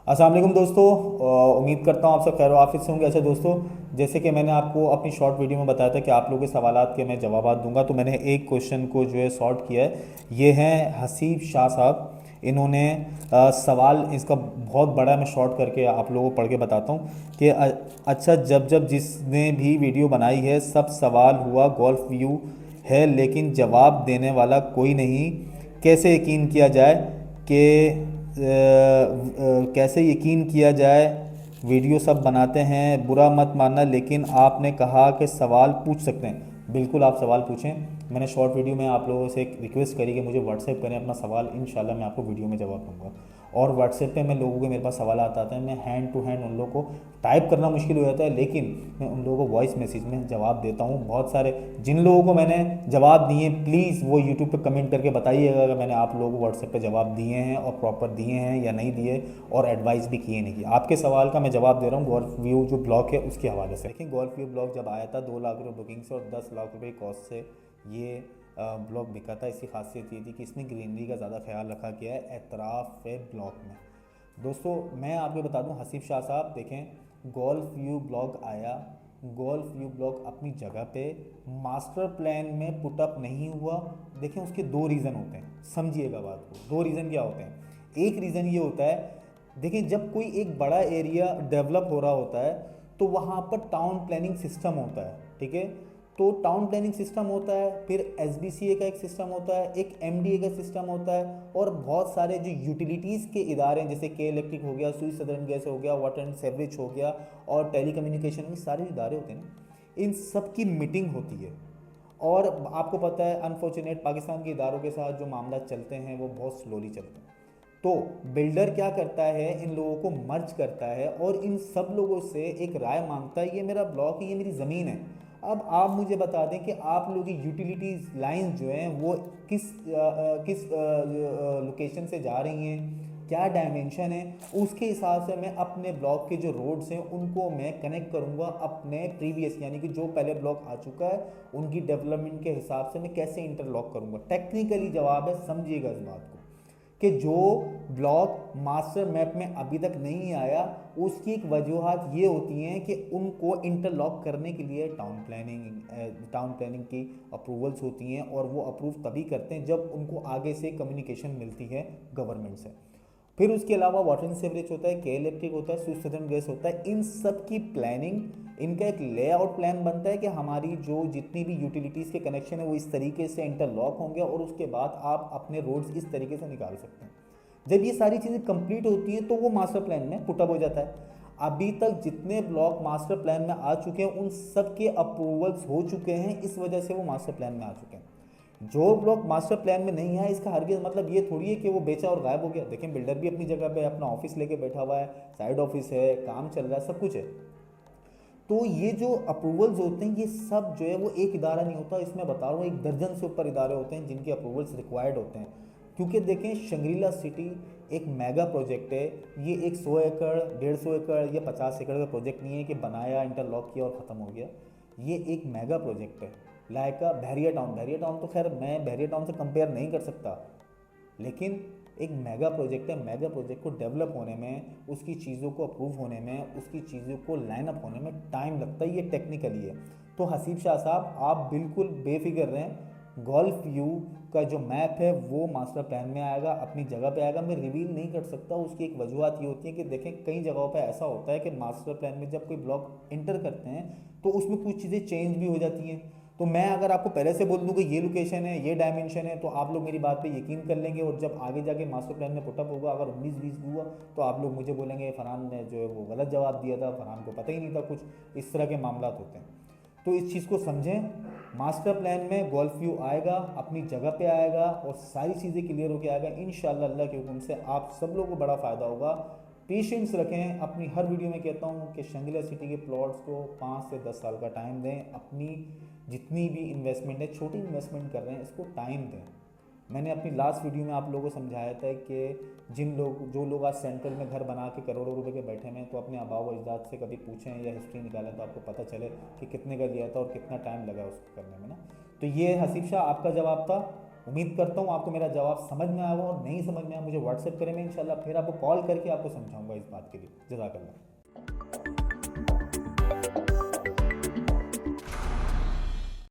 अस्सलाम वालेकुम दोस्तों। उम्मीद करता हूँ आप सब खैर आफियत से होंगे। अच्छा दोस्तों, जैसे कि मैंने आपको अपनी शॉर्ट वीडियो में बताया था कि आप लोगों के सवालात के मैं जवाब दूंगा, तो मैंने एक क्वेश्चन को जो है सॉर्ट किया है। ये हैं हसीब शाह साहब। इन्होंने सवाल इसका बहुत बड़ा है, मैं शॉर्ट करके आप लोगों को पढ़ के बताता हूँ कि अच्छा, जब जब जिसने भी वीडियो बनाई है सब सवाल हुआ गोल्फ व्यू है, लेकिन जवाब देने वाला कोई नहीं। कैसे यकीन किया जाए कि कैसे यकीन किया जाए। वीडियो सब बनाते हैं, बुरा मत मानना, लेकिन आपने कहा कि सवाल पूछ सकते हैं। बिल्कुल आप सवाल पूछें। मैंने शॉर्ट वीडियो में आप लोगों से एक रिक्वेस्ट करी कि मुझे व्हाट्सएप करें अपना सवाल, इंशाल्लाह मैं आपको वीडियो में जवाब दूंगा। और व्हाट्सएप पे मैं लोगों के मेरे पास सवाल आते हैं, मैं हैंड टू हैंड उन लोगों को टाइप करना मुश्किल हो जाता है, लेकिन मैं उन लोगों को वॉइस मैसेज में जवाब देता हूँ। बहुत सारे जिन लोगों को मैंने जवाब दिए, प्लीज़ वो यूट्यूब पे कमेंट करके बताइएगा अगर मैंने आप लोगों को व्हाट्सएप पे जवाब दिए हैं और प्रॉपर दिए हैं या नहीं दिए, और एडवाइस भी किए नहीं किए। आपके सवाल का मैं जवाब दे रहा हूँ गोल्फ व्यू जो ब्लॉग है उसके हवाले से। देखिए, गोल्फ व्यू ब्लॉग जब आया था 2 लाख रुपये बुकिंग से और 10 लाख रुपये कॉस्ट से ये ब्लॉग बिका था। इसकी खासियत ये थी कि इसने ग्रीनरी का ज़्यादा ख्याल रखा गया है एतराफ़ ब्लॉग में। दोस्तों, मैं आपको बता दूं, हसीब शाह साहब देखें, गोल्फ व्यू ब्लॉग आया। गोल्फ व्यू ब्लॉग अपनी जगह पे मास्टर प्लान में पुटअप नहीं हुआ। देखें, उसके 2 रीज़न होते हैं, समझिएगा बात को। 2 रीज़न क्या होते हैं? एक रीज़न ये होता है, देखिए जब कोई एक बड़ा एरिया डेवलप हो रहा होता है तो वहाँ पर टाउन प्लानिंग सिस्टम होता है, ठीक है। तो टाउन प्लानिंग सिस्टम होता है, फिर एसबीसीए का एक सिस्टम होता है, एक एमडीए का सिस्टम होता है, और बहुत सारे जो यूटिलिटीज़ के इदारे हैं जैसे के इलेक्ट्रिक हो गया, सुई सदर्न गैस हो गया, वाटर एंड सेवरेज हो गया, और टेली कम्युनिकेशन में सारे इदारे होते हैं ना, इन सब की मीटिंग होती है। और आपको पता है अनफॉर्चुनेट पाकिस्तान के इदारों के साथ जो मामला चलते हैं वो बहुत स्लोली चलते हैं। तो बिल्डर क्या करता है, इन लोगों को मर्ज करता है और इन सब लोगों से एक राय मांगता है, ये मेरा ब्लॉक है, ये मेरी ज़मीन है। अब आप मुझे बता दें कि आप लोगों की यूटिलिटीज लाइंस जो हैं वो किस लोकेशन से जा रही हैं, क्या डायमेंशन है, उसके हिसाब से मैं अपने ब्लॉक के जो रोड्स हैं उनको मैं कनेक्ट करूंगा अपने प्रीवियस, यानी कि जो पहले ब्लॉक आ चुका है उनकी डेवलपमेंट के हिसाब से मैं कैसे इंटरलॉक करूंगा। टेक्निकली जवाब है, समझिएगा इस बात को, कि जो ब्लॉक मास्टर मैप में अभी तक नहीं आया उसकी एक वजूहत ये होती हैं कि उनको इंटरलॉक करने के लिए टाउन प्लानिंग की अप्रूवल्स होती हैं, और वो अप्रूव तभी करते हैं जब उनको आगे से कम्युनिकेशन मिलती है गवर्नमेंट से। फिर उसके अलावा वाटर एंड सेवरेज होता है, के इलेक्ट्रिक होता है, सुसर्जन गैस होता है। इन सब की प्लानिंग, इनका एक लेआउट प्लान बनता है कि हमारी जो जितनी भी यूटिलिटीज़ के कनेक्शन है वो इस तरीके से इंटरलॉक होंगे, और उसके बाद आप अपने रोड्स इस तरीके से निकाल सकते हैं। जब ये सारी चीज़ें कंप्लीट होती हैं तो वो मास्टर प्लान में पुटअप हो जाता है। अभी तक जितने ब्लॉक मास्टर प्लान में आ चुके हैं उन सब के अप्रूवल्स हो चुके हैं, इस वजह से वो मास्टर प्लान में आ चुके हैं। जो ब्लॉक मास्टर प्लान में नहीं है इसका हरगिज़ मतलब ये थोड़ी है कि वो बेचा और गायब हो गया। देखें, बिल्डर भी अपनी जगह पे अपना ऑफिस लेके बैठा हुआ है, साइड ऑफिस है, काम चल रहा है, सब कुछ है। तो ये जो अप्रूवल्स होते हैं ये सब जो है वो एक इदारा नहीं होता, इसमें बता रहा हूँ एक दर्जन से ऊपर इदारे होते हैं जिनके अप्रूवल्स रिक्वायर्ड होते हैं। क्योंकि देखें, शंग्रीला सिटी एक मेगा प्रोजेक्ट है। ये एक 100 एकड़, 150 एकड़ या 50 एकड़ का प्रोजेक्ट नहीं है कि बनाया, इंटरलॉक किया और ख़त्म हो गया। ये एक मेगा प्रोजेक्ट है। लाइक बहरिया टाउन तो खैर मैं बहरिया टाउन से कंपेयर नहीं कर सकता, लेकिन एक मेगा प्रोजेक्ट है। मेगा प्रोजेक्ट को डेवलप होने में, उसकी चीज़ों को अप्रूव होने में, उसकी चीज़ों को लाइन अप होने में टाइम लगता है, ये टेक्निकली है। तो हसीब शाह साहब आप बिल्कुल बेफिक्र रहें, गोल्फ व्यू का जो मैप है वो मास्टर प्लान में आएगा, अपनी जगह पे आएगा। मैं रिवील नहीं कर सकता, उसकी एक वजूहत ये होती है कि देखें कई जगहों पे ऐसा होता है कि मास्टर प्लान में जब कोई ब्लॉक इंटर करते हैं तो उसमें कुछ चीज़ें चेंज भी हो जाती हैं। तो मैं अगर आपको पहले से बोल दूं कि ये लोकेशन है, ये डायमेंशन है, तो आप लोग मेरी बात पे यकीन कर लेंगे, और जब आगे जाके मास्टर प्लान में पुटअप होगा अगर 19-20 हुआ तो आप लोग मुझे बोलेंगे फरहान ने जो है वो गलत जवाब दिया था, फरहान को पता ही नहीं था कुछ। इस तरह के मामला होते हैं। तो इस चीज़ को समझें, मास्टर प्लान में गोल्फ व्यू आएगा, अपनी जगह पे आएगा और सारी चीज़ें क्लियर होकर आएगा इंशाल्लाह। अल्लाह के हुक्म से आप सब लोगों को बड़ा फ़ायदा होगा। पेशेंस रखें। अपनी हर वीडियो में कहता हूँ कि शंग्रीला सिटी के प्लॉट्स को 5 से 10 साल का टाइम दें। अपनी जितनी भी इन्वेस्टमेंट है, छोटी इन्वेस्टमेंट कर रहे हैं, इसको टाइम दें। मैंने अपनी लास्ट वीडियो में आप लोगों को समझाया था कि जो लोग आज सेंट्रल में घर बना के करोड़ों रुपए के बैठे हैं, तो अपने आबाओ व अजदाद से कभी पूछें या हिस्ट्री निकालें तो आपको पता चले कि कितने का लिया था और कितना टाइम लगा उसको करने में ना। तो ये हसीब शाह आपका जवाब था। उम्मीद करता हूँ आपको मेरा जवाब समझ में आया हो, और नहीं समझ में आया मुझे व्हाट्सएप करें, मैं इंशाल्लाह फिर आपको कॉल करके आपको समझाऊंगा इस बात के लिए। जज़ाकल्लाह।